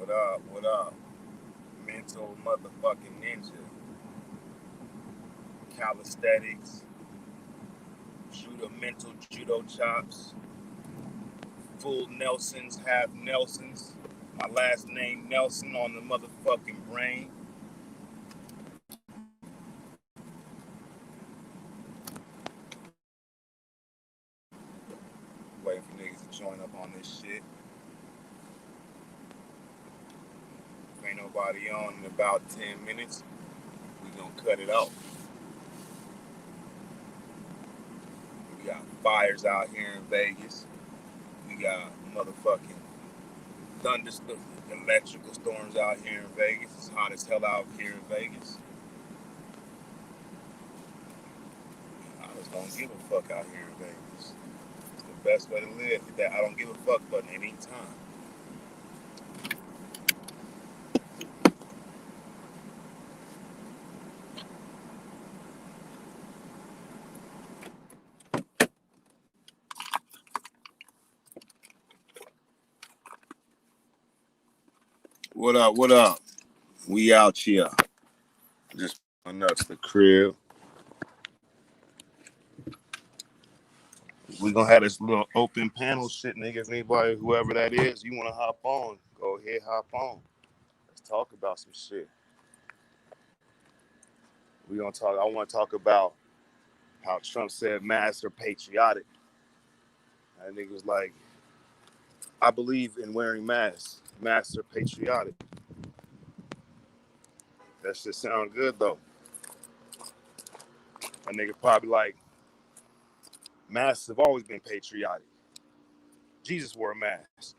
What up? What up? Mental motherfucking ninja. Calisthenics. Judo chops. Full Nelsons, half Nelsons. My last name Nelson on the motherfucking brain. Waiting for niggas to join up on this shit. If ain't nobody on in about 10 minutes, we gonna cut it off. We got fires out here in Vegas. We got motherfucking electrical storms out here in Vegas. It's hot as hell out here in Vegas. I just don't give a fuck out here in Vegas. It's the best way to live. That I don't give a fuck button at any time. What up? What up? We out here. Just pulling up to the crib. We gonna have this little open panel shit, niggas. Anybody, whoever that is, you wanna hop on? Go ahead, hop on. Let's talk about some shit. We gonna talk. I want to talk about how Trump said masks are patriotic. That nigga was like, I believe in wearing masks. Masks are patriotic. That shit sound good though. A nigga probably like, masks have always been patriotic. Jesus wore a mask.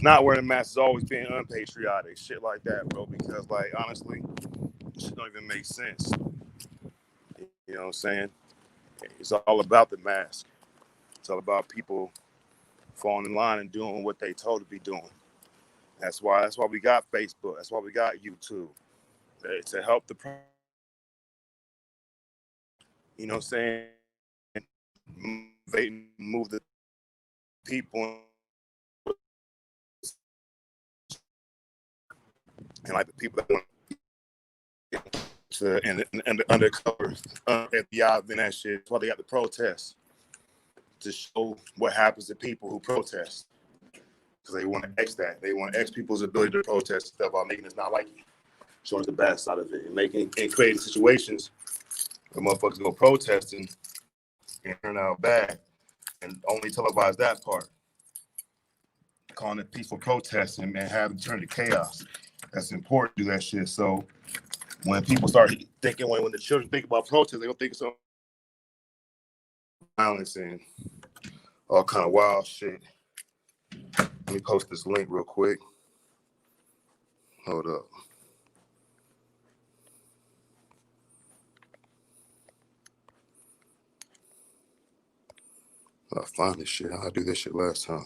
Not wearing a mask has always been unpatriotic. Shit like that, bro. Because like honestly, shit don't even make sense. You know what I'm saying? It's all about the mask. It's all about people falling in line and doing what they told to be doing. That's why we got Facebook. That's why we got YouTube. To help the, you know what I'm saying, move the people and like the people that want to and the undercover FBI and that shit. That's why they got the protests, to show what happens to people who protest. Because they want to X that. They want to X people's ability to protest stuff while making us not like it. Showing us the bad side of it and creating situations where motherfuckers go protesting and turn out bad and only televise that part. Calling it peaceful protesting and having it turn to chaos. That's important to do that shit. So when people start thinking, when the children think about protest, they don't think of violence and all kind of wild shit. Let me post this link real quick. Hold up. I find this shit. How I do this shit last time.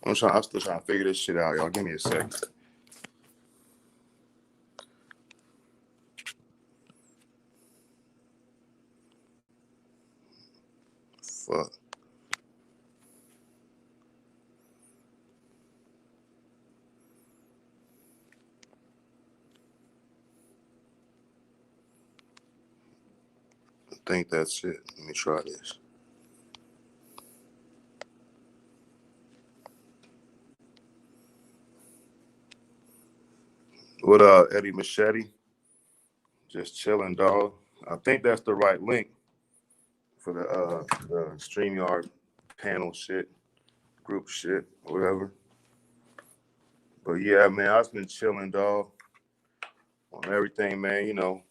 I'm still trying to figure this shit out, y'all. Give me a second. Fuck. I think that's it. Let me try this. What up, Eddie Machete? Just chilling, dog. I think that's the right link for the StreamYard panel shit, group shit, whatever. But yeah, man, I've been chilling, dog, on everything, man. You know,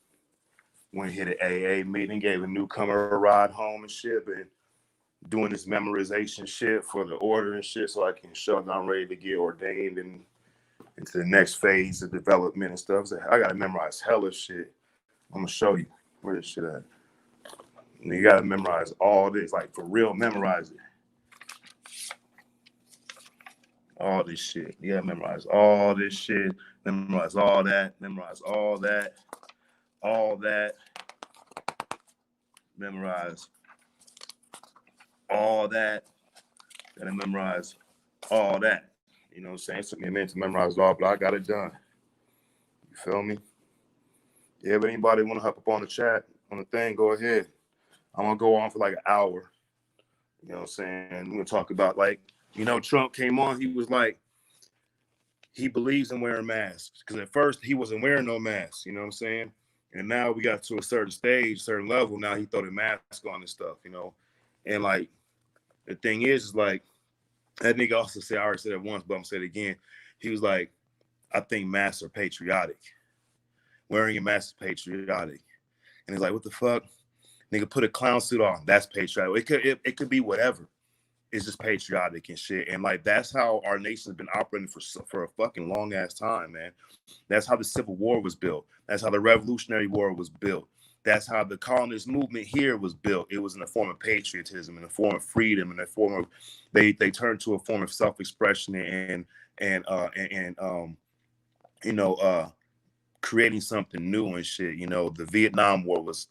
went hit an AA meeting, gave a newcomer a ride home and shit, but doing this memorization shit for the order and shit so I can show that I'm ready to get ordained and into the next phase of development and stuff. So I gotta memorize hella shit. I'm gonna show you where this shit at. And you gotta memorize all this, like for real, memorize it. All this shit. You gotta memorize all this shit, memorize all that, memorize all that. all that, memorize all that, gotta memorize all that. You know what I'm saying? It took me a minute to memorize it all, but I got it done. You feel me? Yeah, if anybody want to hop up on the chat, on the thing, go ahead. I'm going to go on for like an hour. You know what I'm saying? We're going to talk about, like, you know, Trump came on. He was like, he believes in wearing masks. Because at first, he wasn't wearing no mask. You know what I'm saying? And now we got to a certain stage, certain level. Now he throw the mask on and stuff, you know? And, like, the thing is like, that nigga also said, I already said it once, but I'm going to say it again. He was like, I think masks are patriotic. Wearing a mask is patriotic. And he's like, what the fuck? Nigga, put a clown suit on. That's patriotic. It could be whatever. It's just patriotic and shit. And like, that's how our nation's been operating for a fucking long ass time, man. That's how the Civil War was built. That's how the Revolutionary War was built. That's how the colonist movement here was built. It was in a form of patriotism, in a form of freedom, in a form of they turned to a form of self-expression and you know, creating something new and shit. You know, the Vietnam War was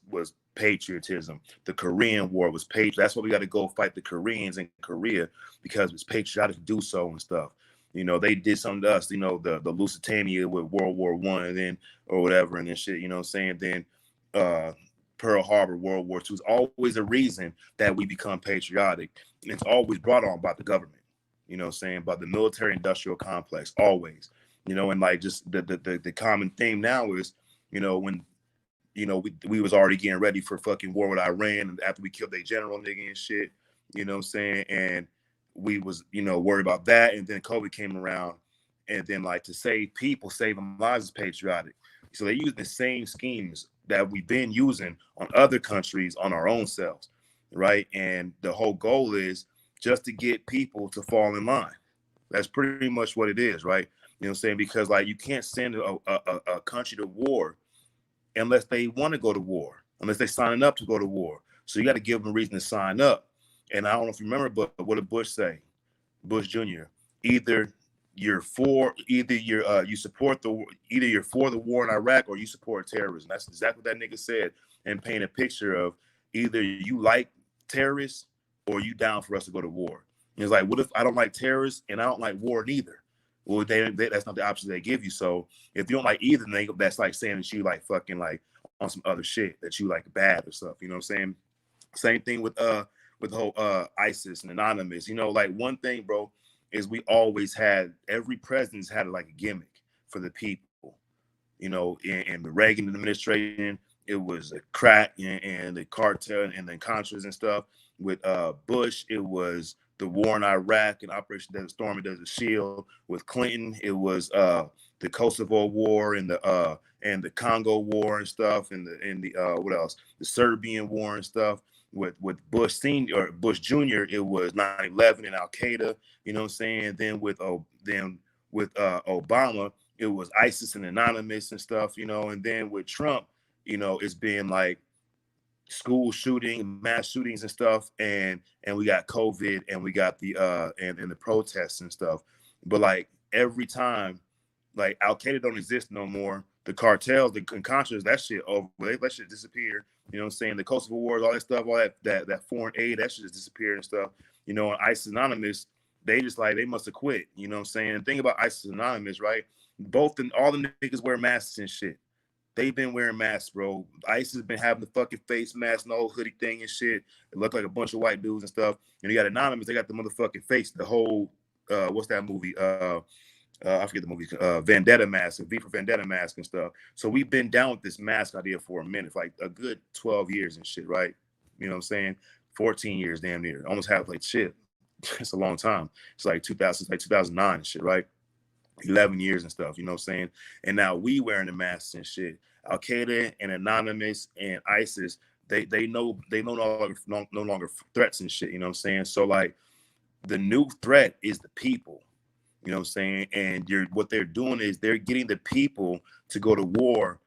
patriotism. The Korean War was patriot. That's why we got to go fight the Koreans in Korea, because it's patriotic to do so and stuff. You know, they did something to us, you know, the Lusitania with World War I and then or whatever and then shit, you know what I'm saying? Then Pearl Harbor, World War II is always a reason that we become patriotic. And it's always brought on by the government, you know what I'm saying, by the military industrial complex, always. You know, and like just the common theme now is, you know, when, you know, we was already getting ready for fucking war with Iran, and after we killed their general nigga and shit, you know what I'm saying? And we was, you know, worried about that. And then COVID came around, and then like to save people, saving lives is patriotic. So they use the same schemes that we've been using on other countries on our own selves, right? And the whole goal is just to get people to fall in line. That's pretty much what it is, right? You know what I'm saying? Because like you can't send a country to war unless they want to go to war, unless they're signing up to go to war. So you got to give them a reason to sign up. And I don't know if you remember, but what did Bush say? Bush Jr. Either you're for, you support either you're for the war in Iraq or you support terrorism. That's exactly what that nigga said, and paint a picture of either you like terrorists or you down for us to go to war. And it's like, what if I don't like terrorists and I don't like war neither? Well, that's not the option they give you. So if you don't like either, then that's like saying that you like fucking like on some other shit that you like bad or stuff. You know what I'm saying? Same thing with the whole ISIS and Anonymous. You know, like one thing, bro, is we always had, every president's had like a gimmick for the people. You know, in the Reagan administration, it was a crack and the cartel and the Contras and stuff. With Bush, it was the war in Iraq and Operation Desert Storm and Desert Shield. With Clinton, it was the Kosovo War and the Congo War and stuff, and the what else? The Serbian War and stuff. With Bush Senior or Bush Jr., it was 9/11 and Al Qaeda. You know what I'm saying? Then with Obama, it was ISIS and Anonymous and stuff. You know, and then with Trump, you know, it's been like school shooting, mass shootings and stuff, and we got COVID and we got the and the protests and stuff. But like every time, like Al Qaeda don't exist no more. The cartels, the Contras, that shit over. That shit disappeared. You know what I'm saying? The Kosovo Wars, all that stuff, all that foreign aid, that shit just disappeared and stuff. You know, and ISIS Anonymous, they just like they must have quit. You know what I'm saying? The thing about ISIS Anonymous, right? All the niggas wear masks and shit. They've been wearing masks, bro. ISIS has been having the fucking face mask and the whole hoodie thing and shit. It looked like a bunch of white dudes and stuff. And you got Anonymous, they got the motherfucking face, the whole what's that movie? I forget the movie, Vendetta mask, V for Vendetta mask and stuff. So we've been down with this mask idea for a minute, like a good 12 years and shit, right? You know what I'm saying? 14 years, damn near. Almost half like shit. It's a long time. It's like 2009 and shit, right? 11 years and stuff, you know what I'm saying? And now we wearing the masks and shit. Al Qaeda and Anonymous and ISIS, they no longer threats and shit, you know what I'm saying? So like the new threat is the people. You know what I'm saying? And what they're doing is they're getting the people to go to war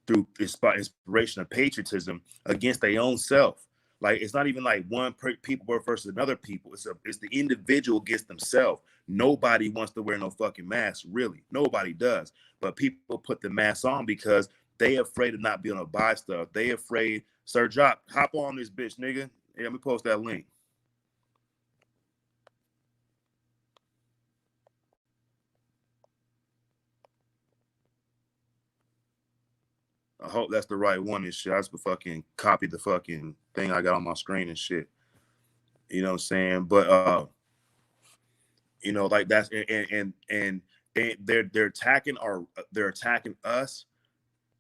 through inspiration of patriotism against their own self. Like it's not even like one people versus another people. It's the individual against themselves. Nobody wants to wear no fucking mask, really. Nobody does. But people put the mask on because They afraid of not being able to buy stuff. They afraid. Sir Jock, hop on this bitch, nigga. Yeah, let me post that link. I hope that's the right one and shit. I just fucking copied the fucking thing I got on my screen and shit. You know what I'm saying? But you know, like that's and they're attacking us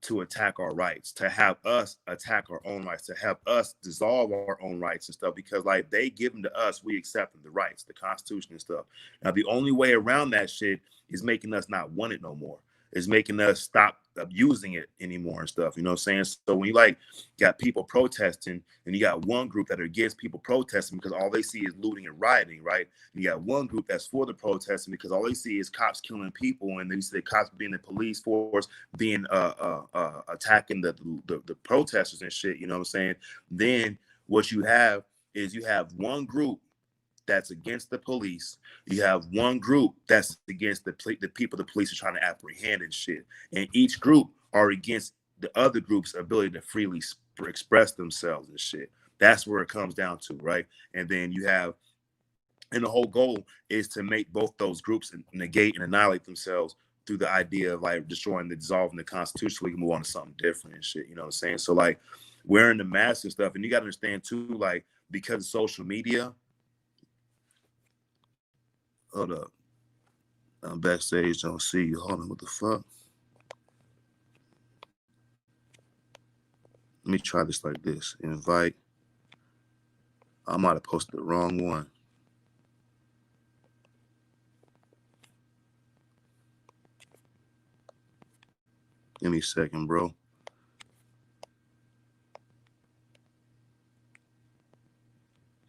to attack our rights, to have us attack our own rights, to have us dissolve our own rights and stuff, because like they give them to us, we accept them, the rights, the Constitution and stuff. Now the only way around that shit is making us not want it no more. Is making us stop abusing it anymore and stuff. You know what I'm saying? So when you like got people protesting, and you got one group that are against people protesting because all they see is looting and rioting, right? And you got one group that's for the protesting because all they see is cops killing people, and they see the cops being the police force being attacking the protesters and shit. You know what I'm saying? Then what you have is you have one group that's against the police. You have one group that's against the people the police are trying to apprehend and shit. And each group are against the other group's ability to freely express themselves and shit. That's where it comes down to, right? And then you have, and the whole goal is to make both those groups negate and annihilate themselves through the idea of like dissolving the Constitution so we can move on to something different and shit. You know what I'm saying? So like wearing the mask and stuff, and you got to understand too, like because of social media. Hold up. I'm backstage. Don't see you. Hold on. What the fuck? Let me try this like this. Invite. I might have posted the wrong one. Give me a second, bro.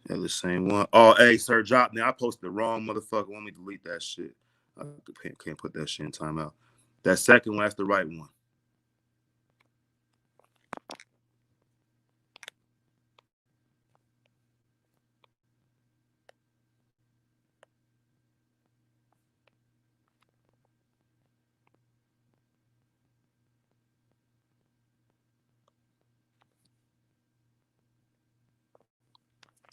Yeah, the same one. Oh, hey, Sir Jock. Now I posted the wrong motherfucker. Let me delete that shit. I can't put that shit in timeout. That second one, that's the right one.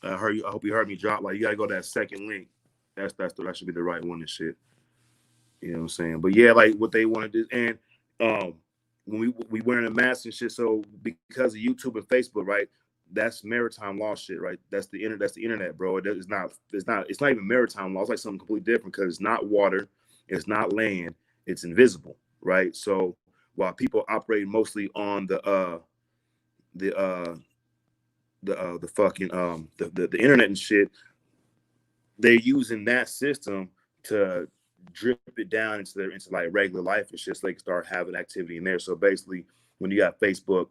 I heard you. I hope you heard me drop. Like you gotta go to that second link. That should be the right one and shit. You know what I'm saying? But yeah, like what they want to do, and when we wearing a mask and shit, so because of YouTube and Facebook, right? That's maritime law shit, right? That's the internet. That's the internet, bro. It's not. It's not. It's not even maritime law. It's like something completely different because it's not water, it's not land, it's invisible, right? So while people operate mostly on the the fucking the internet and shit, they're using that system to drip it down into like regular life and shit, so they can start having activity in there. So basically, when you got Facebook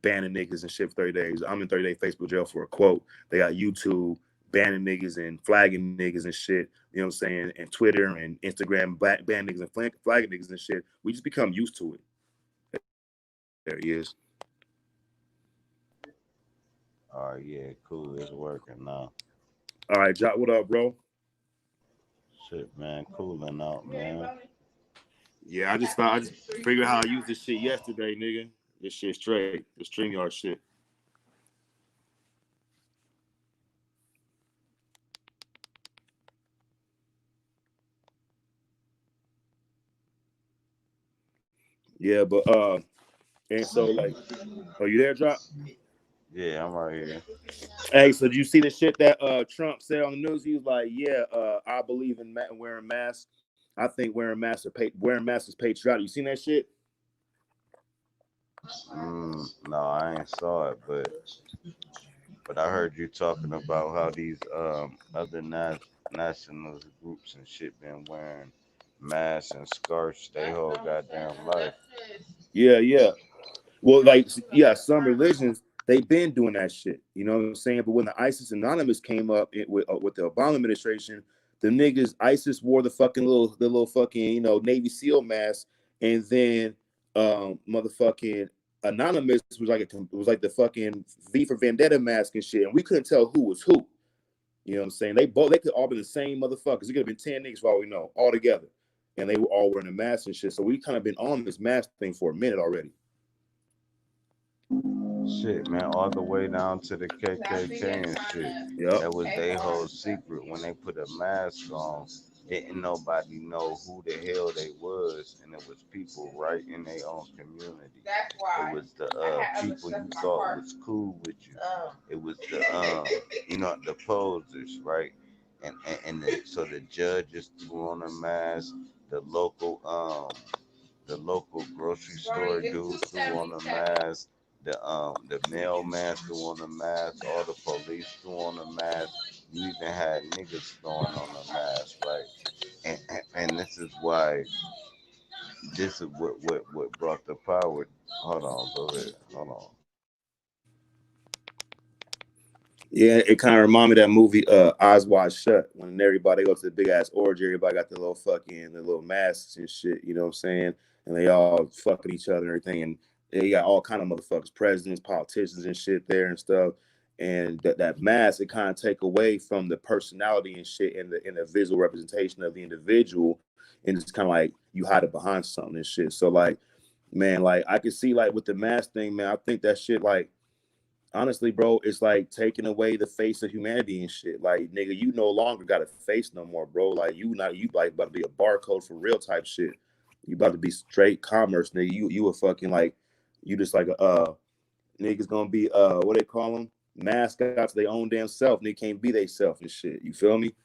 banning niggas and shit for 30 days, I'm in 30-day Facebook jail for a quote. They got YouTube banning niggas and flagging niggas and shit. You know what I'm saying? And Twitter and Instagram ban niggas and flagging niggas and shit. We just become used to it. There he is. Oh yeah, cool. It's working now. All right, Jock, what up, bro? Shit, man, cooling out, man. Yeah, I just figured how I used this shit yesterday, nigga. This shit straight. The StreamYard shit. Yeah, but and so like, are you there, Drop? Yeah, I'm right here. Hey, so did you see the shit that Trump said on the news? He was like, "Yeah, I believe in wearing masks. I think wearing masks is patriotic." You seen that shit? No, I ain't saw it, but I heard you talking about how these other national groups and shit been wearing masks and scarves they whole goddamn life. Yeah, yeah. Well, like, yeah, some religions they've been doing that shit. You know what I'm saying? But when the ISIS Anonymous came up with the Obama administration, the niggas ISIS wore the little fucking Navy SEAL mask, and then motherfucking Anonymous was like the fucking V for Vendetta mask and shit, and we couldn't tell who was who. You know what I'm saying? They could all be the same motherfuckers. It could have been 10 niggas for all we know, all together, and they were all wearing a mask and shit. So we kind of been on this mask thing for a minute already. Shit, man, all the way down to the KKK and shit. Yep. That was their whole secret. When they put a mask on, didn't nobody know who the hell they was, and it was people right in their own community. It was the people you thought was cool with you. It was the the posers, right? So the judges threw on a mask. The local the local grocery store dude threw on a mask. The mailman threw on a mask. All the police threw on a mask. You even had niggas throwing on a mask, right? And this is what brought the power. Hold on, go ahead. Hold on. Yeah, it kind of reminded me of that movie Eyes Wide Shut when everybody go to the big ass orgy, everybody got the little masks and shit, you know what I'm saying? And they all fucking each other and everything. And they got all kind of motherfuckers, presidents, politicians and shit there and stuff. And that mask, it kind of take away from the personality and shit and the visual representation of the individual. And it's kind of like you hide it behind something and shit. So like, man, like I could see like with the mask thing, man, I think that shit like honestly, bro, it's like taking away the face of humanity and shit. Like, nigga, you no longer got a face no more, bro. Like, you like about to be a barcode for real type shit. You about to be straight commerce, nigga. You a fucking like, you just like niggas gonna be what they call them mascots their own damn self. And they can't be they self and shit. You feel me?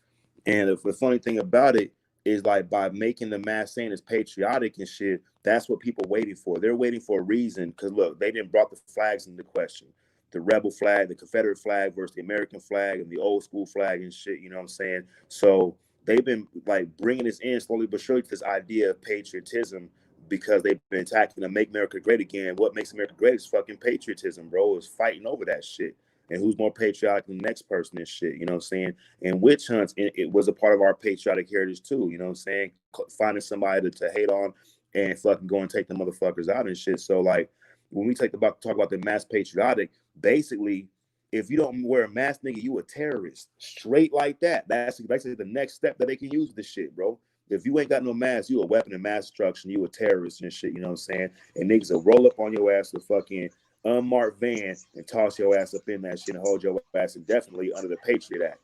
And the funny thing about it is like by making the mass saying it's patriotic and shit, that's what people waiting for. They're waiting for a reason because look, they didn't brought the flags into question. The rebel flag, the Confederate flag versus the American flag and the old school flag and shit, you know what I'm saying? So they've been like bringing this in slowly but surely to this idea of patriotism because they've been attacking to make America great again. What makes America great is fucking patriotism, bro. Is fighting over that shit. And who's more patriotic than the next person and shit, you know what I'm saying? And witch hunts, it was a part of our patriotic heritage too. You know what I'm saying? Finding somebody to hate on and fucking go and take the motherfuckers out and shit. So like when we talk about the mass patriotic, basically, if you don't wear a mask, nigga, you a terrorist. Straight like that. That's basically the next step that they can use this shit, bro. If you ain't got no mask, you a weapon of mass destruction. You a terrorist and shit. You know what I'm saying? And niggas will roll up on your ass with fucking unmarked van and toss your ass up in that shit and hold your ass indefinitely under the Patriot Act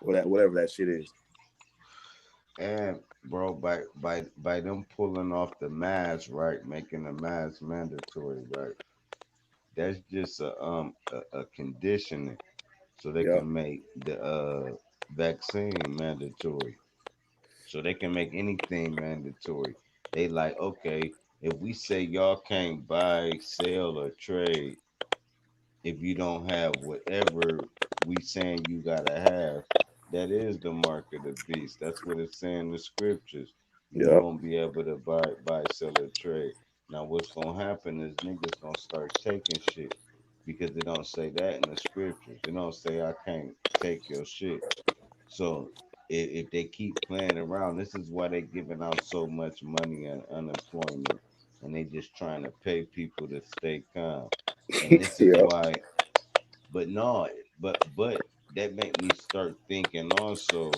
or that whatever that shit is. And bro, by them pulling off the mask, right, making the mask mandatory, right? That's just a conditioning so they Yeah, can make the vaccine mandatory. So they can make anything mandatory. They like, okay, if we say y'all can't buy, sell, or trade if you don't have whatever we saying you gotta have, that is the mark of the beast. That's what it's saying in the scriptures. You yeah, won't be able to buy, sell, or trade. Now what's gonna happen is niggas gonna start taking shit because they don't say that in the scriptures. They don't say I can't take your shit. So if they keep playing around, this is why they giving out so much money and unemployment, and they just trying to pay people to stay calm. And this is yeah, why. But no, but that make me start thinking also.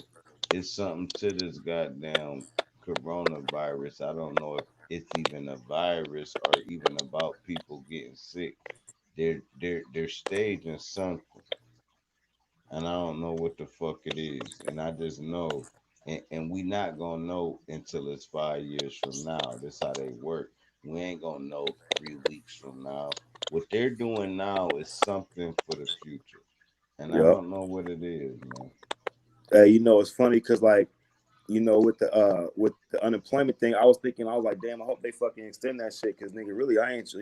It's something to this goddamn coronavirus. I don't know if it's even a virus or even about people getting sick. They're staging something and I don't know what the fuck it is. And I just know, and we not gonna know until it's 5 years from now. That's how they work. We ain't gonna know 3 weeks from now. What they're doing now is something for the future, and I yeah. don't know what it is, man. You know, it's funny because like with the unemployment thing, I was thinking, I was like, damn, I hope they fucking extend that shit because nigga, really, I ain't,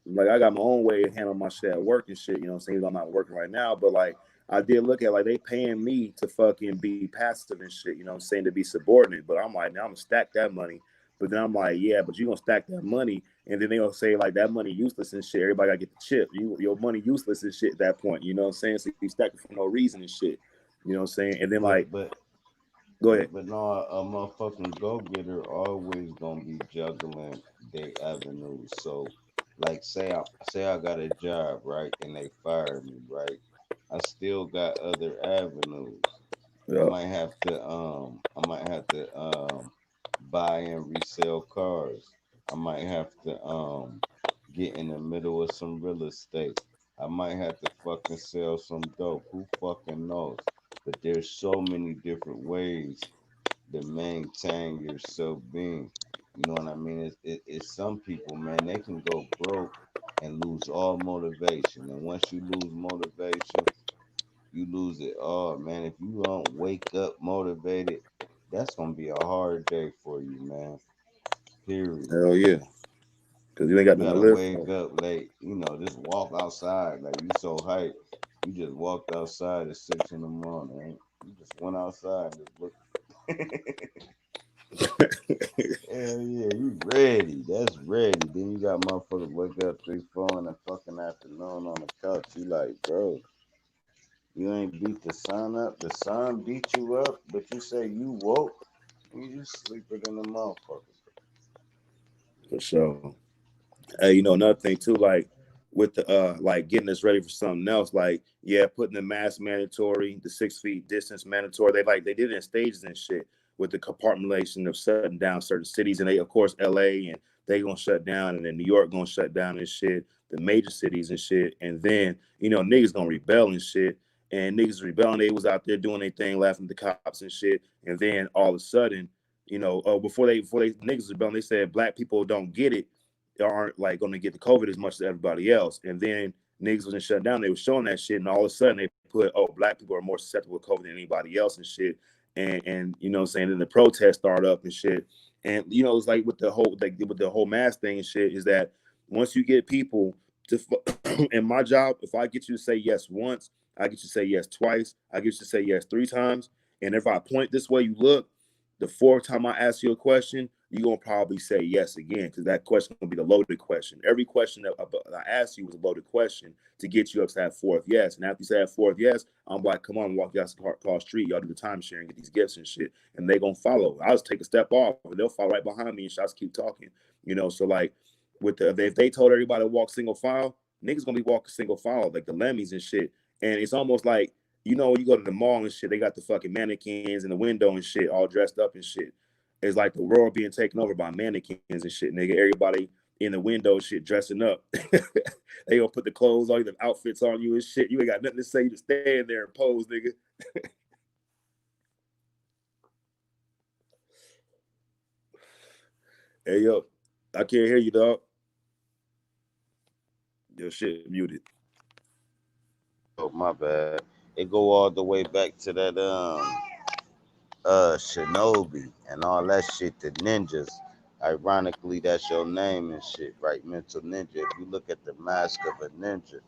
like I got my own way of handling my shit at work and shit. You know what I'm saying? I'm not working right now, but like I did look at like they paying me to fucking be passive and shit. You know what I'm saying? To be subordinate, but I'm like, now I'm gonna stack that money. But then I'm like, yeah, but you gonna stack that money, and then they gonna say like that money useless and shit. Everybody gotta get the chip. Your money useless and shit at that point. You know what I'm saying? So you stack it for no reason and shit. You know what I'm saying? And then like, But but go ahead. but no, a motherfucking go getter always gonna be juggling their avenues. So, like, say I got a job, right, and they fire me, right. I still got other avenues. Yeah, I might have to buy and resell cars. I might have to get in the middle of some real estate. I might have to fucking sell some dope. Who fucking knows? But there's so many different ways to maintain your self being. You know what I mean? It's some people, man, they can go broke and lose all motivation. And once you lose motivation, you lose it all, man. If you don't wake up motivated, that's gonna be a hard day for you, man. Period. Hell yeah. Because you ain't You got nothing to gotta live wake for. up late, just walk outside. Like you so hyped. You just walked outside at 6 in the morning. Right? You just went outside and just looked. Hell yeah, you ready. That's ready. Then you got motherfuckers wake up 3, 4 in the fucking afternoon on the couch. You like, bro, you ain't beat the sun up. The sun beat you up, but you say you woke. You just sleeper than the motherfucker. For sure. Hey, another thing too, like with the like getting us ready for something else, like yeah, putting the mask mandatory, the 6 feet distance mandatory. They did it in stages and shit with the compartmentalization of shutting down certain cities, and they of course LA and they gonna shut down, and then New York gonna shut down and shit, the major cities and shit, and then niggas gonna rebel and shit, and niggas rebelling. They was out there doing their thing, laughing at the cops and shit, and then all of a sudden, before they niggas rebelling, they said black people don't get it, aren't like going to get the COVID as much as everybody else. And then niggas wasn't shut down. They were showing that shit, and all of a sudden they put, oh, black people are more susceptible to COVID than anybody else and shit. And you know what I'm saying? Then the protests start up and shit. And it's like with the whole mask thing and shit is that once you get people to in my job, if I get you to say yes once, I get you to say yes twice, I get you to say yes 3 times. And if I point this way you look, the fourth time I ask you a question, you're gonna probably say yes again, because that question will be the loaded question. Every question that I asked you was a loaded question to get you up to that fourth yes. And after you say that fourth yes, I'm like, come on, walk you out across the street. Y'all do the time sharing, get these gifts and shit, and they gonna follow. I'll just take a step off, and they'll follow right behind me, and just keep talking. So like if they told everybody to walk single file, niggas gonna be walking single file like the Lemmys and shit. And it's almost like you go to the mall and shit, they got the fucking mannequins in the window and shit, all dressed up and shit. It's like the world being taken over by mannequins and shit, nigga. Everybody in the window shit dressing up. They gonna put the clothes on you, the outfits on you and shit. You ain't got nothing to say. You just stand there and pose, nigga. Hey yo, I can't hear you, dog. Your shit muted. Oh my bad. It go all the way back to that Shinobi and all that shit, the ninjas. Ironically, that's your name and shit, right? Mental ninja. If you look at the mask of a ninja,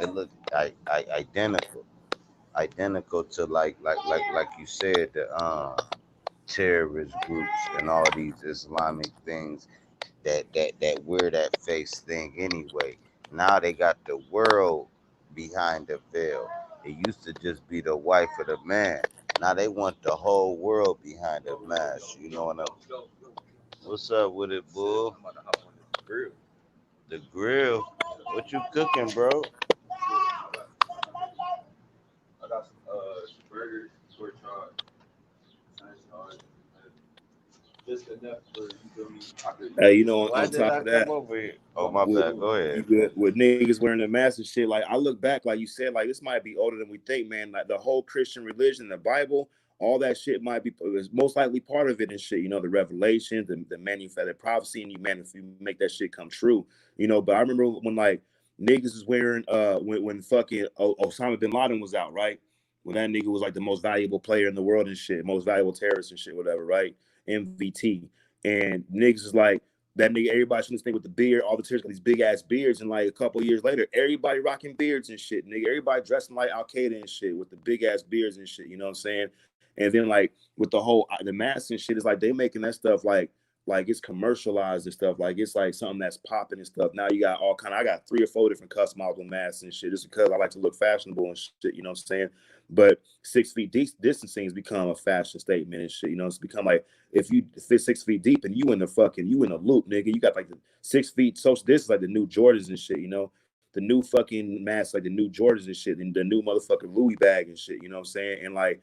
it look identical, identical to like you said, the terrorist groups and all these Islamic things that wear that face thing anyway. Now they got the world behind the veil. It used to just be the wife of the man. Now they want the whole world behind the mask. You know what I'm? What's up with it, bull? The grill. What you cooking, bro? Hey, Why on did top I of come that, over here? Oh my bad. Go ahead. with niggas wearing the mask and shit. Like I look back, like you said, like this might be older than we think, man. Like the whole Christian religion, the Bible, all that shit might be was most likely part of it and shit. The revelations, the manufactured prophecy, and you make that shit come true. But I remember when like niggas was wearing when fucking Osama bin Laden was out, right? When that nigga was like the most valuable player in the world and shit, most valuable terrorist and shit, whatever, right? MVT. And niggas is like, that nigga, everybody shouldn't stay with the beard. All the terrorists got these big ass beards, and like a couple of years later, everybody rocking beards and shit. Nigga, everybody dressing like Al Qaeda and shit with the big ass beards and shit. You know what I'm saying? And then like with the whole the masks and shit, it's like they making that stuff like it's commercialized and stuff. Like it's like something that's popping and stuff. Now you got all kind of. I got 3 or 4 different customizable masks and shit, just because I like to look fashionable and shit. You know what I'm saying? But 6 feet distancing has become a fashion statement and shit. It's become like if you fit 6 feet deep and you in a loop, nigga. You got like the 6 feet social. This is like the new Jordans and shit. The new fucking mask, like the new Jordans and shit, and the new motherfucking Louis bag and shit. You know what I'm saying? And like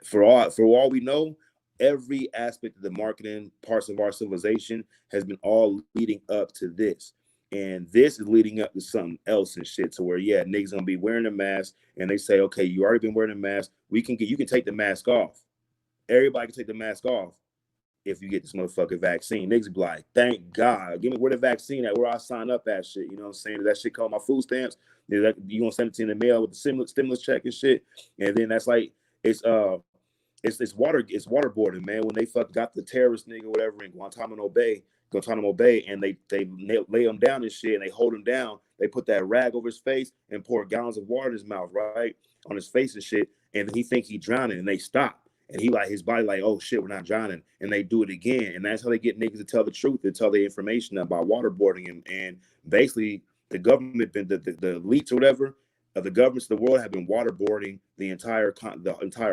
for all we know, every aspect of the marketing parts of our civilization has been all leading up to this. And this is leading up to something else and shit. To where, yeah, niggas gonna be wearing a mask, and they say, okay, you already been wearing a mask. You can take the mask off. Everybody can take the mask off if you get this motherfucking vaccine. Niggas be like, thank God. Give me where the vaccine at, where I sign up at shit. You know what I'm saying? That shit called my food stamps. You gonna send it to you in the mail with the stimulus check and shit. And then that's like it's it's waterboarding, man. When they got the terrorist nigga whatever in Guantanamo Bay, and they lay him down and shit, and they hold him down. They put that rag over his face and pour gallons of water in his mouth, right, on his face and shit. And he think he drowning, and they stop. And he like his body like, oh shit, we're not drowning, and they do it again, and that's how they get niggas to tell the truth, to tell the information about waterboarding, and basically the government, the elites or whatever, the governments of the world have been waterboarding the entire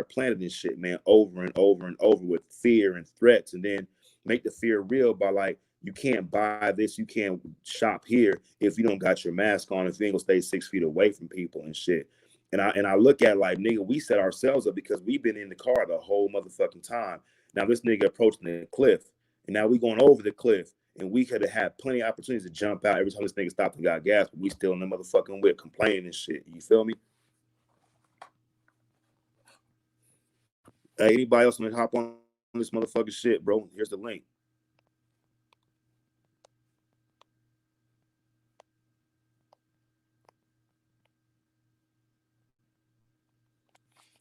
planet and shit, man, over and over and over with fear and threats, and then make the fear real by like, you can't buy this, you can't shop here if you don't got your mask on, if you ain't gonna stay 6 feet away from people and shit. And I look at like, nigga, we set ourselves up because we've been in the car the whole motherfucking time. Now this nigga approaching the cliff, and now we going over the cliff, and we could have had plenty of opportunities to jump out every time this nigga stopped and got gas, but we still in the motherfucking whip complaining and shit. You feel me? Hey, anybody else want to hop on this motherfucking shit, bro? Here's the link.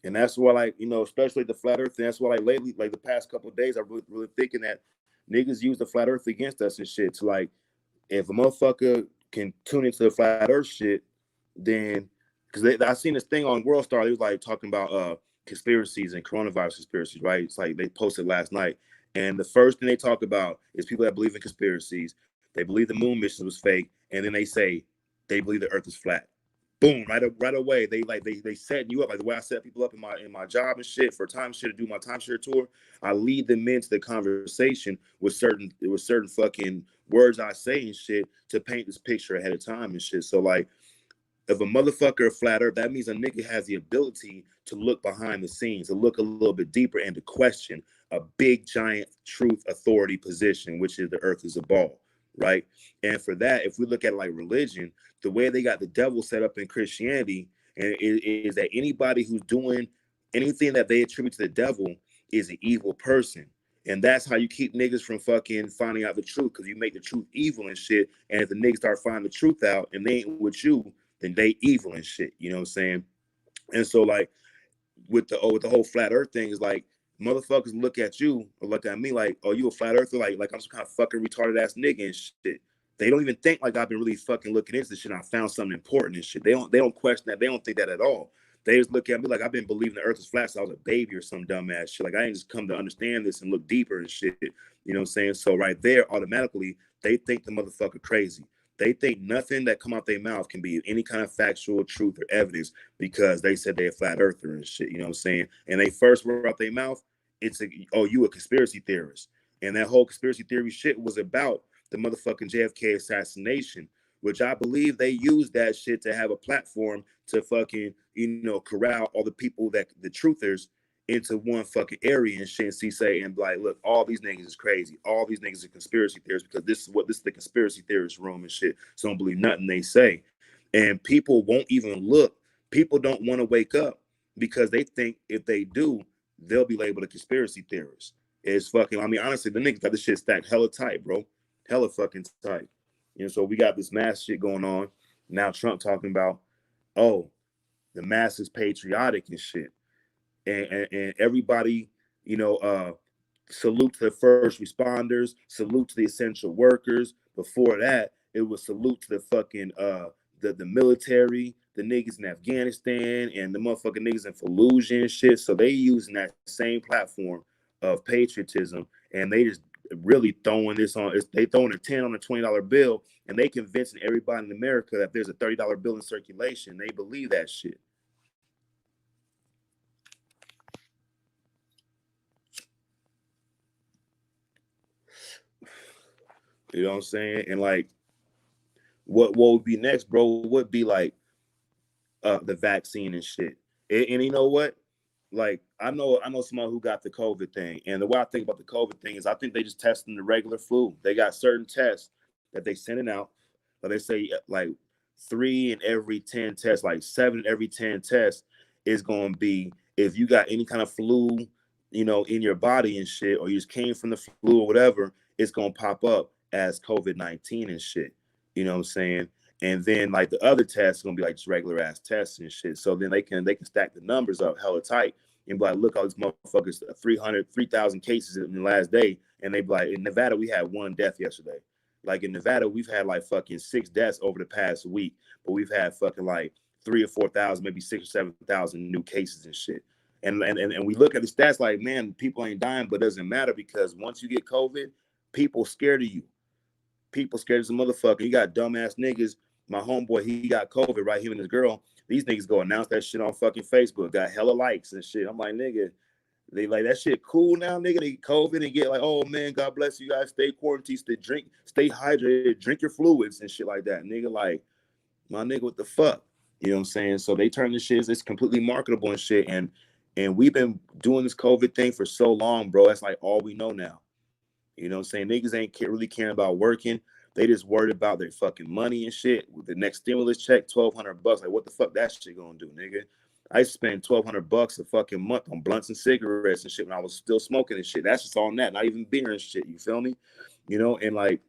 And that's why, like, especially the flat earth thing, that's why, like, lately, like the past couple of days, I'm really thinking that niggas use the flat earth against us and shit. To like, if a motherfucker can tune into the flat earth shit, then because I seen this thing on World Star, they was like talking about conspiracies and coronavirus conspiracies, right? It's like they posted last night, and the first thing they talk about is people that believe in conspiracies. They believe the moon mission was fake, and then they say they believe the Earth is flat. Boom, right away. They set you up like the way I set people up in my job and shit for timeshare to do my timeshare tour. I lead them into the conversation with certain fucking words I say and shit to paint this picture ahead of time and shit. So like, if a motherfucker flat earth, that means a nigga has the ability to look behind the scenes, to look a little bit deeper, and to question a big giant truth authority position, which is the earth is a ball, right? And for that, if we look at like religion, the way they got the devil set up in Christianity, and is that anybody who's doing anything that they attribute to the devil is an evil person. And that's how you keep niggas from fucking finding out the truth, because you make the truth evil and shit. And if the niggas start finding the truth out and they ain't with you, then they evil and shit. You know what I'm saying? And so like with the whole flat earth thing is like, motherfuckers look at you or look at me like, oh, you a flat earther? Like I'm some kind of fucking retarded ass nigga and shit. They don't even think like I've been really fucking looking into this shit and I found something important and shit. They don't question that. They don't think that at all. They just look at me like I've been believing the earth is flat since I was a baby or some dumb ass shit. Like I ain't just come to understand this and look deeper and shit. You know what I'm saying? So right there, automatically, they think the motherfucker crazy. They think nothing that come out their mouth can be any kind of factual truth or evidence because they said they're a flat earther and shit. You know what I'm saying? And they first word out their mouth, oh, you a conspiracy theorist. And that whole conspiracy theory shit was about the motherfucking JFK assassination, which I believe they used that shit to have a platform to fucking, corral all the people that the truthers into one fucking area and shit, and say and be like, look, all these niggas is crazy. All these niggas are conspiracy theorists because this is the conspiracy theorist room and shit. So don't believe nothing they say. And people won't even look. People don't want to wake up because they think if they do, they'll be labeled a conspiracy theorist. It's fucking, I mean, honestly, the niggas got this shit stacked hella tight, bro. Hella fucking tight. So we got this mass shit going on. Now Trump talking about, oh, the mass is patriotic and shit. And everybody, salute to the first responders, salute to the essential workers. Before that, it was salute to the fucking the military, the niggas in Afghanistan, and the motherfucking niggas in Fallujah and shit. So they using that same platform of patriotism, and they just really throwing this on. They throwing a 10 on a $20 bill, and they convincing everybody in America that there's a $30 bill in circulation. They believe that shit. You know what I'm saying? And like, what would be next, bro? Would be like the vaccine and shit. And you know what? Like, I know someone who got the COVID thing, and the way I think about the COVID thing is, I think they just testing the regular flu. They got certain tests that they sending out. Like they say, like 3 in every 10 tests, like 7 in every 10 tests is going to be if you got any kind of flu, in your body and shit, or you just came from the flu or whatever, it's going to pop up as COVID-19 and shit. You know what I'm saying? And then like the other tests going to be like just regular ass tests and shit. So then they can stack the numbers up hella tight and be like, look, all these motherfuckers, 3,000 cases in the last day. And they be like, in Nevada, we had 1 death yesterday. Like in Nevada, we've had like fucking 6 deaths over the past week, but we've had fucking like 3 or 4 thousand, maybe 6 or 7 thousand new cases and shit. And we look at the stats like, man, people ain't dying, but it doesn't matter because once you get COVID, people scared of you. People scared as a motherfucker. You got dumbass niggas. My homeboy, he got COVID, right? Him and his girl. These niggas go announce that shit on fucking Facebook. Got hella likes and shit. I'm like, nigga, they like that shit cool now, nigga. They get COVID and get like, oh man, God bless you guys. Stay quarantined, stay hydrated, drink your fluids and shit like that, nigga. Like, my nigga, what the fuck? You know what I'm saying? So they turn this shit, it's completely marketable and shit. And we've been doing this COVID thing for so long, bro. That's like all we know now. You know what I'm saying? Niggas ain't really caring about working. They just worried about their fucking money and shit. With the next stimulus check, $1,200. Like, what the fuck that shit gonna do, nigga? I spent $1,200 a fucking month on blunts and cigarettes and shit when I was still smoking and shit. That's just on that, not even beer and shit. You feel me? And like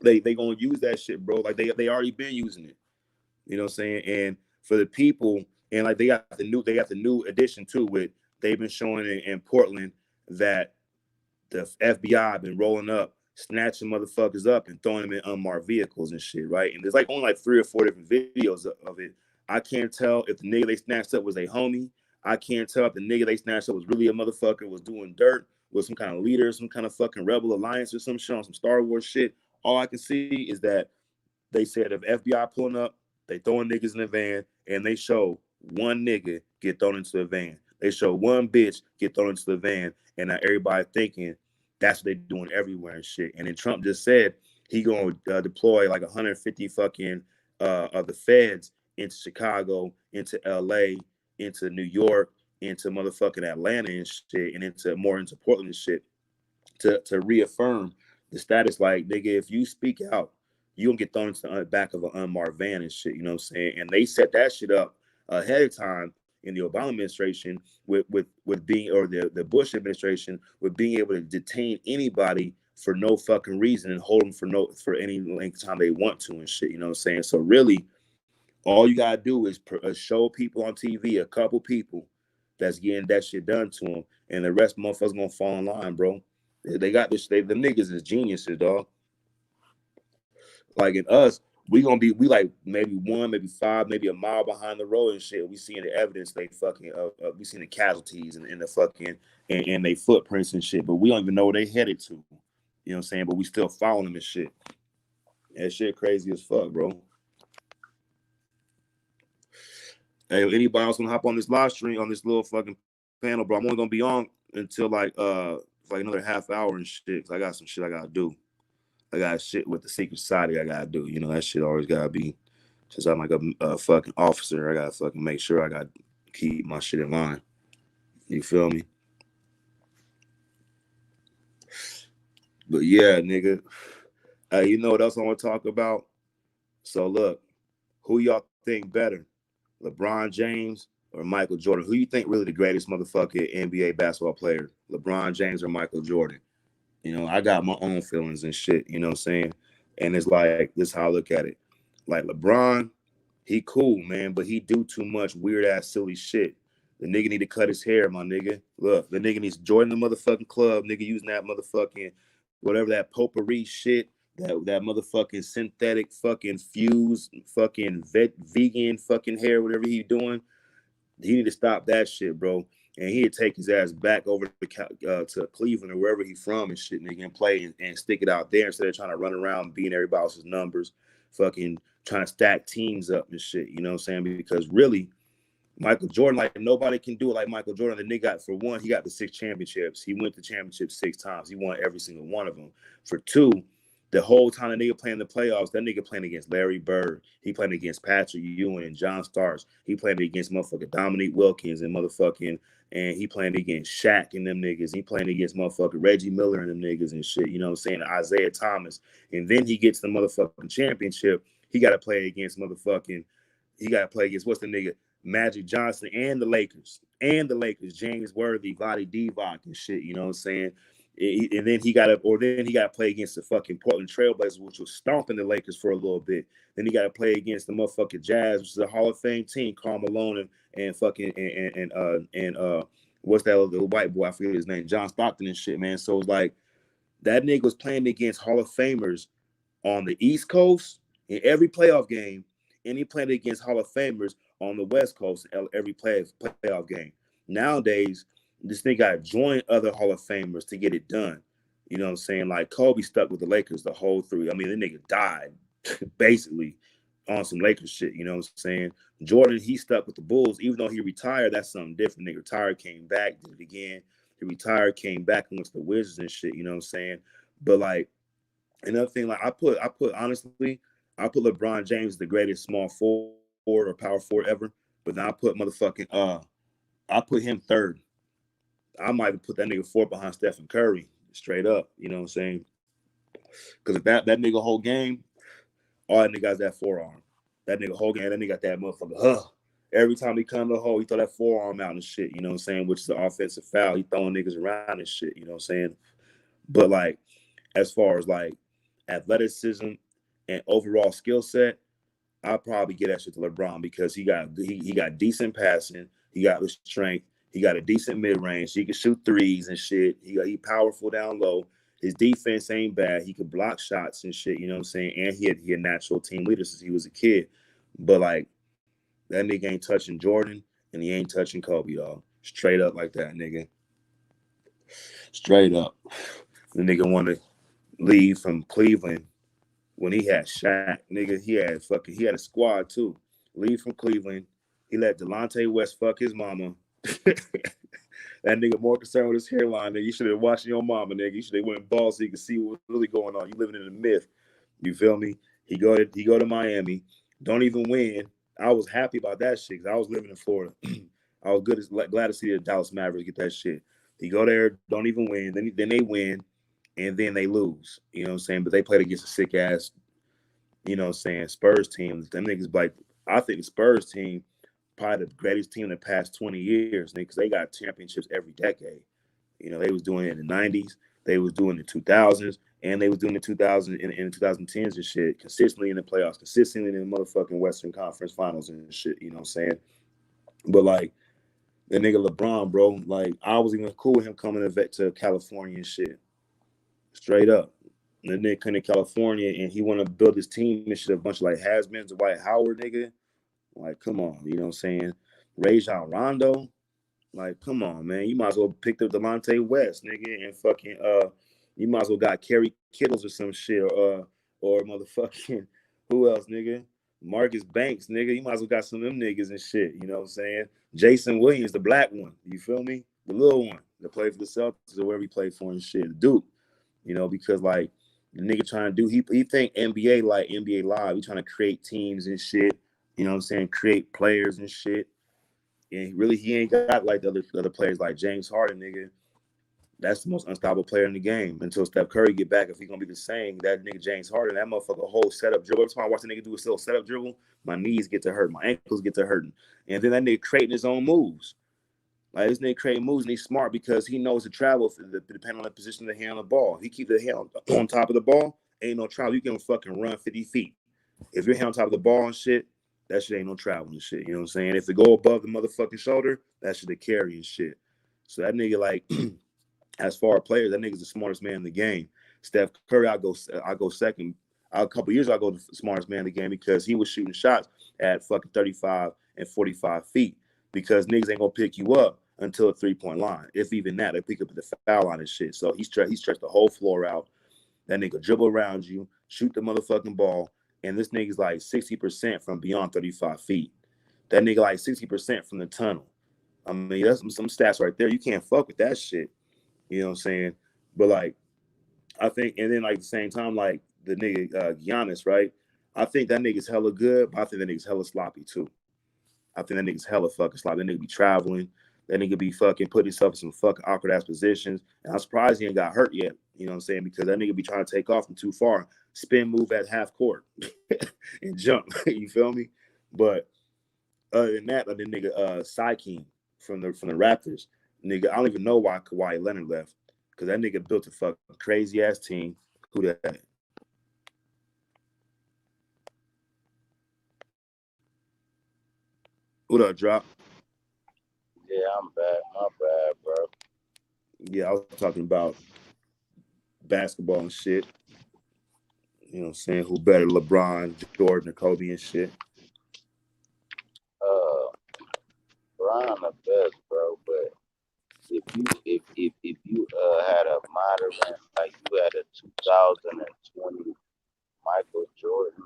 they gonna use that shit, bro. Like they already been using it. You know what I'm saying? And for the people, and like they got the new addition to it. They've been showing in Portland that the FBI been rolling up, snatching motherfuckers up and throwing them in unmarked vehicles and shit, right? And there's like only like 3 or 4 different videos of it. I can't tell if the nigga they snatched up was a homie. I can't tell if the nigga they snatched up was really a motherfucker, was doing dirt, was some kind of leader, some kind of fucking rebel alliance or some shit on some Star Wars shit. All I can see is that they said if FBI pulling up, they throwing niggas in the van, and they show one nigga get thrown into the van. They show one bitch get thrown into the van, and now everybody thinking that's what they doing everywhere and shit. And then Trump just said he gonna deploy like 150 fucking of the feds into Chicago, into LA, into New York, into motherfucking Atlanta and shit, and into Portland and shit to reaffirm the status. Like, nigga, if you speak out, you gonna get thrown into the back of an unmarked van and shit. You know what I'm saying? And they set that shit up ahead of time in the Obama administration with being, or the Bush administration, with being able to detain anybody for no fucking reason and hold them for any length of time they want to and shit. You know what I'm saying? So really, all you gotta do is show people on TV, a couple people that's getting that shit done to them, and the rest of motherfuckers gonna fall in line, bro. They got this. The niggas is geniuses, dog. Like in us, we like maybe 1, maybe 5, maybe a mile behind the road and shit. We seeing the evidence they fucking we seeing the casualties and the fucking and they footprints and shit, but we don't even know where they headed to. You know what I'm saying? But we still following them and shit. That shit crazy as fuck, bro. Hey, anybody else gonna hop on this live stream on this little fucking panel, bro? I'm only gonna be on until like another half hour and shit. 'Cause I got some shit I gotta do. I got shit with the Secret Society I gotta do. That shit always gotta be. Since I'm like a fucking officer, I gotta fucking make sure I gotta keep my shit in line. You feel me? But yeah, nigga. You know what else I want to talk about? So look, who y'all think better, LeBron James or Michael Jordan? Who you think really the greatest motherfucking NBA basketball player, LeBron James or Michael Jordan? I got my own feelings and shit. You know what I'm saying? And it's like this is how I look at it. Like LeBron, he cool, man, but he do too much weird ass silly shit. The nigga need to cut his hair, my nigga. Look, the nigga needs to join the motherfucking club. Nigga using that motherfucking whatever that potpourri shit, that motherfucking synthetic fucking fuse, fucking vegan fucking hair, whatever he doing. He need to stop that shit, bro. And he'd take his ass back over to Cleveland or wherever he from and shit, nigga, and play and stick it out there instead of trying to run around beating everybody else's numbers, fucking trying to stack teams up and shit. You know what I'm saying? Because really, Michael Jordan, like nobody can do it like Michael Jordan. The nigga got, for one, he got the 6 championships. He went to championships 6 times. He won every single one of them. For two, the whole time the nigga playing the playoffs, that nigga playing against Larry Bird. He playing against Patrick Ewing and John Starks. He playing against motherfucking Dominique Wilkins and motherfucking, and he playing against Shaq and them niggas. He playing against motherfucking Reggie Miller and them niggas and shit. You know what I'm saying? Isaiah Thomas. And then he gets the motherfucking championship he got to play against motherfucking. He got to play against what's the nigga Magic Johnson and the Lakers, James Worthy, Vlade Divac and shit. You know what I'm saying? And then he got to play against the fucking Portland Trailblazers, which was stomping the Lakers for a little bit. Then he got to play against the motherfucking Jazz, which is a Hall of Fame team, Karl Malone and fucking what's that other white boy? I forget his name, John Stockton and shit, man. So it's like that nigga was playing against Hall of Famers on the East Coast in every playoff game, and he played against Hall of Famers on the West Coast in every playoff game. Nowadays, this nigga got to join other Hall of Famers to get it done. You know what I'm saying? Like Kobe stuck with the Lakers the whole three. I mean, the nigga died basically on some Lakers shit. You know what I'm saying? Jordan, he stuck with the Bulls, even though he retired. That's something different. Nigga retired, came back, did it again. He retired, came back, and went to the Wizards and shit. You know what I'm saying? But like another thing, like I put honestly, I put LeBron James the greatest small forward or power forward ever. But then I put motherfucking I put him third. I might have put that nigga fourth behind Stephen Curry, straight up. You know what I'm saying? Because if that nigga whole game, all that nigga got that forearm. That nigga whole game, that nigga got that motherfucker. Every time he come to the hole, he throw that forearm out and shit. You know what I'm saying? Which is an offensive foul. He throwing niggas around and shit. You know what I'm saying? But like, as far as like athleticism and overall skill set, I'll probably get that shit to LeBron because he got decent passing, he got the strength, he got a decent mid range, he can shoot threes and shit. He powerful down low. His defense ain't bad. He could block shots and shit. You know what I'm saying? And he a natural team leader since he was a kid. But like that nigga ain't touching Jordan and he ain't touching Kobe, dog. Straight up like that, nigga. Straight up. The nigga want to leave from Cleveland when he had Shaq, nigga, he had a squad too. Leave from Cleveland. He let Delonte West fuck his mama. That nigga more concerned with his hairline. Nigga, you should have watched your mama, nigga. You should have went bald so you could see what's really going on. You living in a myth. You feel me? He go to Miami. Don't even win. I was happy about that shit because I was living in Florida. I was glad to see the Dallas Mavericks get that shit. He go there, don't even win. Then they win, and then they lose. You know what I'm saying? But they played against a sick ass, you know what I'm saying, Spurs team. Them niggas like I think the Spurs team probably the greatest team in the past 20 years, because they got championships every decade. You know, they was doing it in the 90s, they was doing it in the 2000s, and they was doing it in 2000 in 2010s and shit, consistently in the playoffs, consistently in the motherfucking Western Conference Finals and shit. You know what I'm saying? But like that nigga LeBron, bro, like I was even cool with him coming to California and shit. Straight up. The nigga come to California and he want to build his team and shit, a bunch of like has-beens, Dwight Howard, nigga. Like, come on, you know what I'm saying? Rajon Rondo, like, come on, man. You might as well pick up Delonte West, nigga, and fucking you might as well got Kerry Kittles or some shit, or motherfucking who else, nigga? Marcus Banks, nigga. You might as well got some of them niggas and shit. You know what I'm saying? Jason Williams, the black one. You feel me? The little one that played for the Celtics or wherever he played for and shit. Duke. You know, because like the nigga trying to do, he think NBA like NBA Live. He trying to create teams and shit. You know what I'm saying? Create players and shit. And really, he ain't got like the other players like James Harden, nigga. That's the most unstoppable player in the game until Steph Curry get back. If he gonna be the same, that nigga James Harden, that motherfucker whole setup dribble. Every time I watch the nigga do a still setup dribble, my knees get to hurt, my ankles get to hurting, and then that nigga creating his own moves. Like this nigga creating moves, and he's smart because he knows to travel depending on the position of the hand on the ball. If he keep the hand on top of the ball, ain't no travel. You can fucking run 50 feet. If your hand on top of the ball and shit, that shit ain't no traveling shit. You know what I'm saying? If it go above the motherfucking shoulder, that shit a carry and shit. So that nigga like as far as players, that nigga's the smartest man in the game. Steph Curry, I go second. A couple years ago, I go the smartest man in the game because he was shooting shots at fucking 35 and 45 feet because niggas ain't gonna pick you up until a 3-point line. If even that, they pick up at the foul line and shit. So he stretched the whole floor out. That nigga dribble around you, shoot the motherfucking ball, and this nigga's like 60% from beyond 35 feet. That nigga like 60% from the tunnel. I mean, that's some stats right there. You can't fuck with that shit. You know what I'm saying? But like, I think, and then like at the same time, like the nigga Giannis, right? I think that nigga's hella good, but I think that nigga's hella sloppy too. I think that nigga's hella fucking sloppy. That nigga be traveling. That nigga be fucking putting himself in some fucking awkward ass positions. And I'm surprised he ain't got hurt yet. You know what I'm saying? Because that nigga be trying to take off from too far, spin move at half court, and jump. You feel me? But other than that, other nigga, Sykeem from the Raptors, nigga, I don't even know why Kawhi Leonard left, because that nigga built a fucking crazy ass team. Who that? Who that drop? Yeah, I'm bad. My bad, bro. Yeah, I was talking about basketball and shit. You know what I'm saying? Who better, LeBron, Jordan, or Kobe and shit? Uh, Brian the best, bro. But if you had a modern, like you had a 2020 Michael Jordan,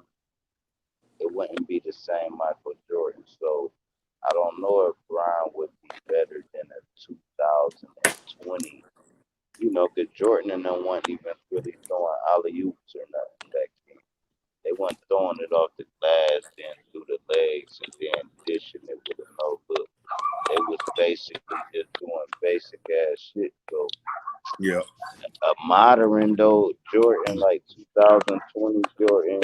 it wouldn't be the same Michael Jordan. So I don't know if Brian would be better than a 2020. You know, because Jordan and them weren't even really throwing alley oops or nothing back then. They weren't throwing it off the glass, then through the legs, and then dishing it with a no look. They was basically just doing basic ass shit. So Yeah. a modern though Jordan, like 2020 Jordan,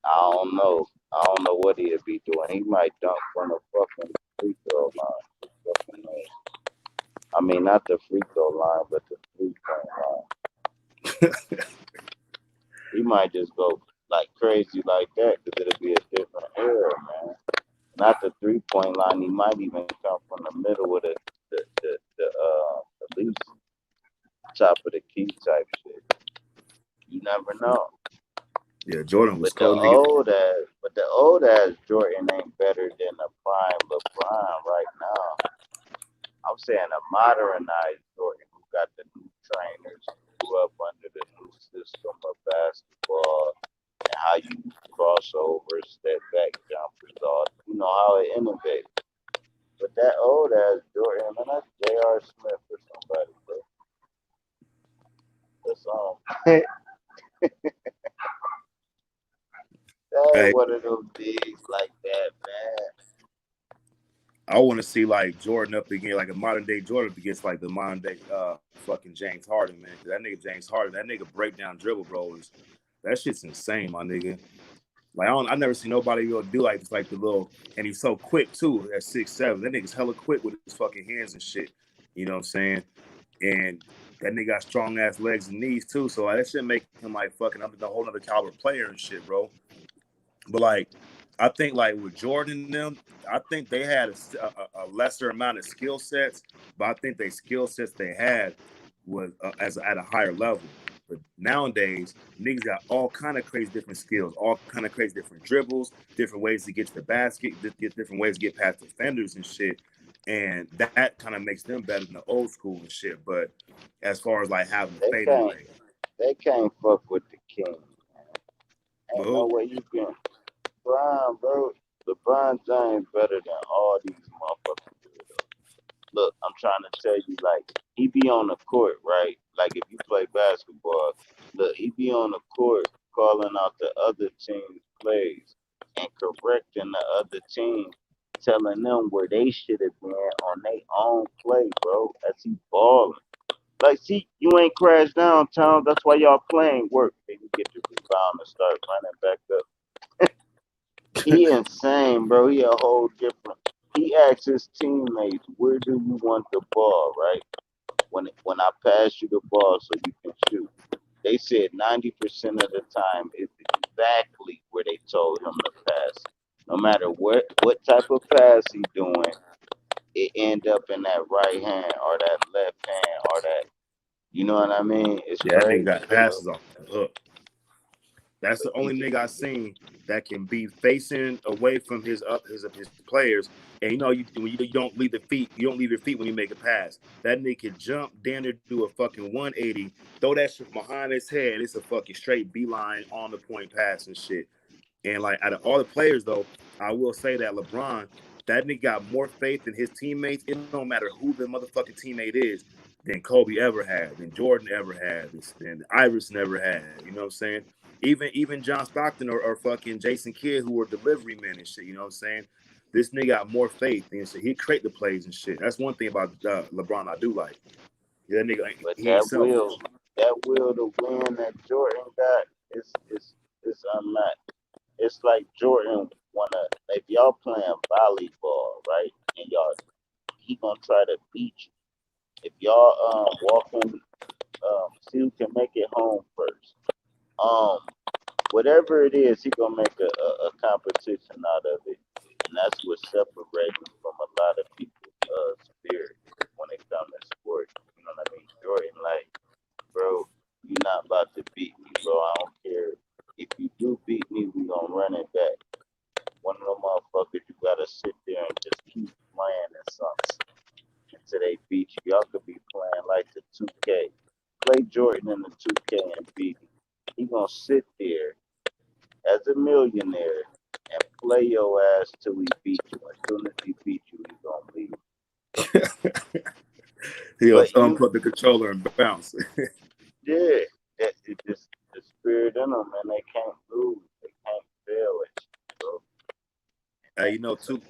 I don't know. I don't know what he'd be doing. He might dunk from the fucking free throw line. Who fucking knows? I mean, not the free throw line, but the 3-point line. He might just go like crazy like that because it'll be a different era, man. Not the 3-point line. He might even come from the middle with at least top of the key type shit. You never know. Yeah, Jordan was But the cold, nigga. old ass Jordan ain't better than the prime LeBron right now. I'm saying a modernized Jordan who got the new trainers, grew up under the new system of basketball and how you crossover, step back jumpers, all you know how it innovates. But that old ass Jordan, man, that's J.R. Smith or somebody, bro. That's that ain't Hey, one of them bigs like that, man. I want to see like Jordan up again, like a modern day Jordan up against like the modern day fucking James Harden, man. 'Cause that nigga James Harden, that nigga breakdown dribble, bro, that shit's insane, my nigga. Like I never see nobody be able to do like this, like the little, and he's so quick too at 6'7". That nigga's hella quick with his fucking hands and shit. You know what I'm saying? And that nigga got strong ass legs and knees too. So like, that shit make him like fucking up the whole other caliber player and shit, bro. But like, I think like with Jordan and them, I think they had a lesser amount of skill sets, but I think they skill sets they had was as at a higher level. But nowadays, niggas got all kind of crazy different skills, all kind of crazy different dribbles, different ways to get to the basket, different ways to get past defenders and shit. And that kind of makes them better than the old school and shit. But as far as like having the They can't fadeaway, they can't fuck with the king. but Ain't no way you can. LeBron, bro. LeBron James better than all these motherfuckers. Look, I'm trying to tell you, like, he be on the court, right? Like, if you play basketball, look, he be on the court calling out the other team's plays and correcting the other team, telling them where they should have been on their own play, bro. As he balling. Like, see, you ain't crashed downtown. That's why y'all playing work. Then you get the rebound and start running back up. He insane, bro. He a whole different. He asks his teammates, "Where do you want the ball?" Right? When I pass you the ball so you can shoot. They said 90% of the time it's exactly where they told him to pass. No matter what type of pass he doing, it end up in that right hand or that left hand or that. You know what I mean? It's yeah, that nigga crazy, got bro. passes off the hook. That's But the only nigga I seen that can be facing away from his players. And you don't leave the feet, you don't leave your feet when you make a pass. That nigga can jump down there, do a fucking 180, throw that shit behind his head. It's a fucking straight beeline on the point pass and shit. And like out of all the players though, I will say that LeBron, that nigga got more faith in his teammates. It don't matter who the motherfucking teammate is, than Kobe ever had, than Jordan ever had, than Iverson ever had. You know what I'm saying? Even John Stockton or fucking Jason Kidd, who were delivery men and shit. You know what I'm saying? This nigga got more faith and shit. He create the plays and shit. That's one thing about LeBron I do like. Yeah, that nigga, but he ain't selfish. that will to win that Jordan got is unmatched. It's like Jordan wanna if y'all playing volleyball, right? And y'all he gonna try to beat you. If y'all walking see who can make it home first. Um whatever it is, he gonna make a competition out of it. And that's what separates him from a lot of people's spirit when it comes to sport. You know what I mean? Jordan like, bro, you're not about to beat me, bro. I don't care. If you do beat me, we gonna run it back. One of them motherfuckers, you gotta sit there and just keep playing and something until they beat you. Y'all could be playing like the 2K. Play Jordan in the 2K and beat him. He gonna sit there as a millionaire and play your ass till he beat you. As soon as he beat you, he gonna leave. He'll But you, unplug the controller and bounce. yeah, it just the spirit in them, man. They can't lose. They can't fail at you, bro. Hey, you know, too.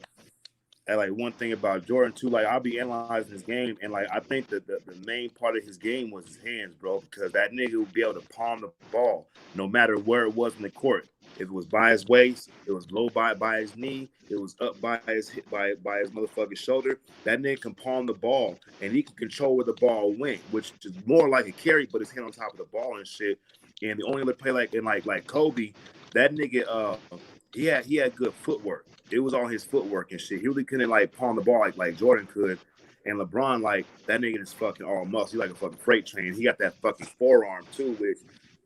And like one thing about Jordan too, like I'll be analyzing his game, and like I think that the main part of his game was his hands, bro, because that nigga would be able to palm the ball no matter where it was in the court. If it was by his waist, it was low by his knee, it was up by his motherfucking shoulder. That nigga can palm the ball, and he can control where the ball went, which is more like a carry, but his hand on top of the ball and shit. And the only other play like Kobe, that nigga he had good footwork. It was all his footwork and shit. He really couldn't like palm the ball like Jordan could. And LeBron, like that nigga is fucking all muscle. He's like a fucking freight train. He got that fucking forearm too, which,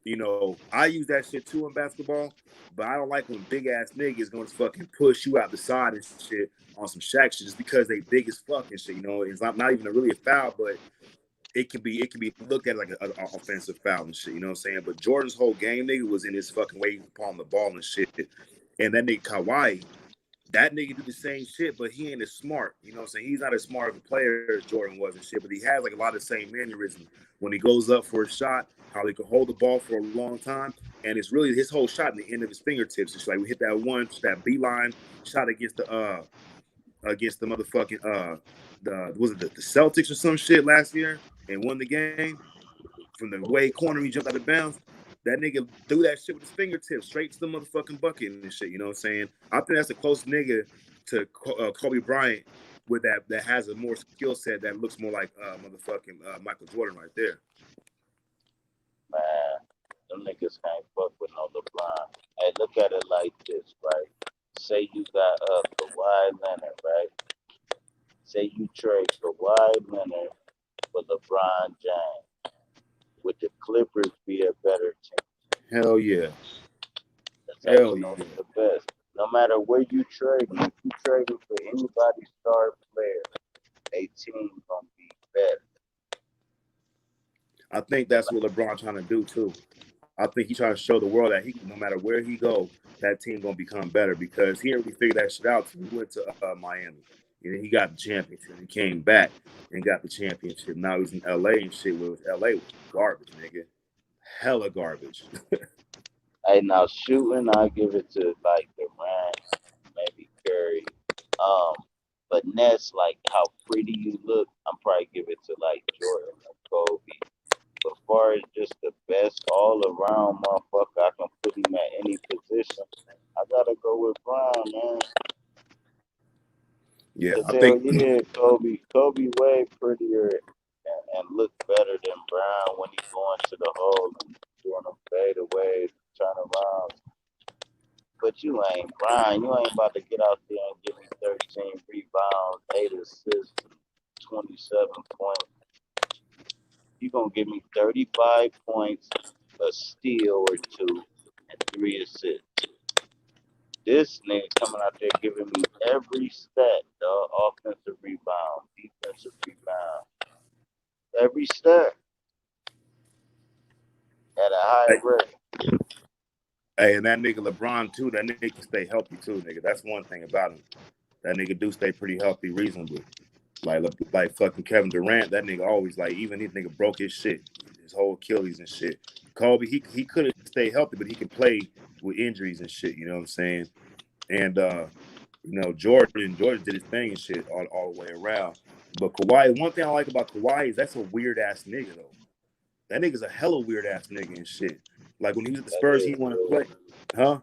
you know, I use that shit too in basketball, but I don't like when big ass niggas gonna fucking push you out the side and shit on some Shaq shit just because they big as fuck and shit. You know, it's not even really a foul, but it can be looked at like an offensive foul and shit. You know what I'm saying? But Jordan's whole game, nigga, was in his fucking way to palm the ball and shit. And that nigga Kawhi, that nigga do the same shit, but he ain't as smart. You know what I'm saying? He's not as smart of a player as Jordan was and shit, but he has like a lot of the same mannerisms. When he goes up for a shot, how he can hold the ball for a long time, and it's really his whole shot in the end of his fingertips. It's like we hit that beeline shot against the motherfucking the was it the Celtics or some shit last year and won the game from the way corner he jumped out of bounds. That nigga threw that shit with his fingertips straight to the motherfucking bucket and shit. You know what I'm saying? I think that's the closest nigga to Kobe Bryant with that has a more skill set that looks more like motherfucking Michael Jordan right there. Man, them niggas can't fuck with no LeBron. Hey, look at it like this, right? Say you got Kawhi Leonard, right? Say you trade Kawhi Leonard for LeBron James. Would the Clippers be a better team? Hell yeah. That's how you Hell know yeah. they're the best. No matter where you trade them, if you trade them for anybody's star player, a team gonna be better. I think that's what LeBron trying to do too. I think he's trying to show the world that he, no matter where he go, that team gonna become better because he already figured that shit out. He went to Miami, and then he got the championship. He came back and got the championship. Now he's in LA and shit. With LA was garbage, nigga, hella garbage. Hey, now shooting, I give it to like Durant, maybe Curry. Um, but Nets, like how pretty you look, I'm probably give it to like Jordan or Kobe. But far as just the best all around motherfucker, I can put him at any position. I gotta go with Brian, man. Yeah, Cause I hell think. yeah, Kobe way prettier and look better than Brown when he going to the hole and doing them fadeaways, turn around. But you ain't Brian. You ain't about to get out there and give me 13 rebounds, 8 assists, 27 points. You gonna give me 35 points, a steal or two, and 3 assists. This nigga coming out there giving me every stat, dog. Offensive rebound, defensive rebound, every stat at a high Hey, rate. hey, and that nigga LeBron too. That nigga can stay healthy too, nigga. That's one thing about him. That nigga do stay pretty healthy reasonably. Like fucking Kevin Durant, that nigga always like even his nigga broke his shit, his whole Achilles and shit. Kobe, he could have stayed healthy, but he can play with injuries and shit. You know what I'm saying? And Jordan did his thing and shit all the way around. But Kawhi, one thing I like about Kawhi is that's a weird ass nigga though. That nigga's a hella weird ass nigga and shit. Like when he was at the That Spurs, is he want to cool. play, huh?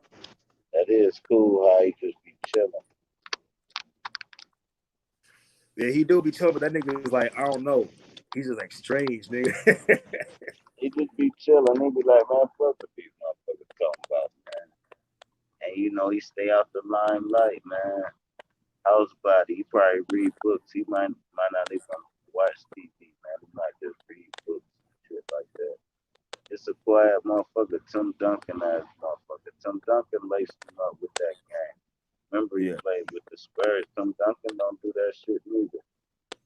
That is cool how he just be chilling. Yeah, he do be chilling, but that nigga's like, I don't know. He's just like strange, nigga. He just be chilling. He be like, man, fuck what these motherfuckers talking about, man. And you know, he stay out the limelight, man. House body. He probably read books. He might not even watch TV, man. He might just read books and shit like that. It's a quiet motherfucker, Tim Duncan ass motherfucker. Tim Duncan laced him up with that game. Remember he Yeah, played with the Spurs. Tim Duncan don't do that shit neither.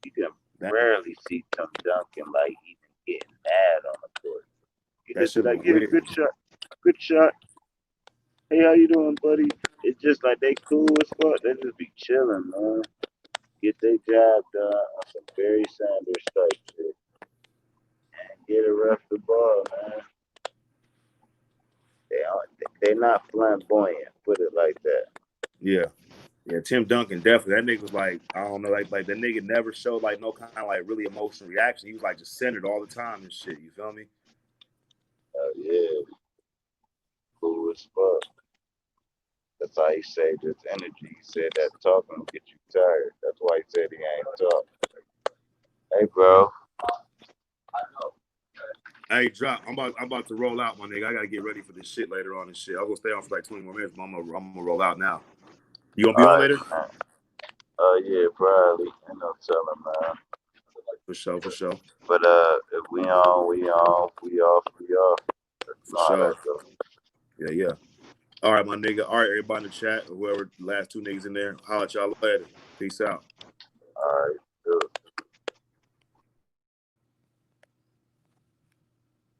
You can that rarely see Tim Duncan like even getting mad on the court. He that just be shit was like, yeah, weird. good shot. Good shot. Hey, how you doing, buddy? It's just like they cool as fuck. They just be chilling, man. Get their job done on some Barry Sanders type shit. And get a ref the ball, man. They not flamboyant, put it like that. Yeah, yeah. Tim Duncan definitely. That nigga was like, I don't know, like that nigga never showed like no kind of like really emotional reaction. He was like just centered all the time and shit. You feel me? Yeah, cool as fuck. That's how he saved his energy. He said that talking will get you tired. That's why he said he ain't talk. Hey, bro. Hey, drop. I'm about to roll out, my nigga. I gotta get ready for this shit later on and shit. I'm gonna stay on for like 20 more minutes, but I'm gonna roll out now. You gonna be All on right, later? man. Yeah, probably. Ain't no telling, man. For sure, for sure, But if we on, we on. If we off, we off. You for know how that sure. goes. Yeah, yeah. All right, my nigga. All right, everybody in the chat, whoever, last two niggas in there, holla at y'all later. Peace out.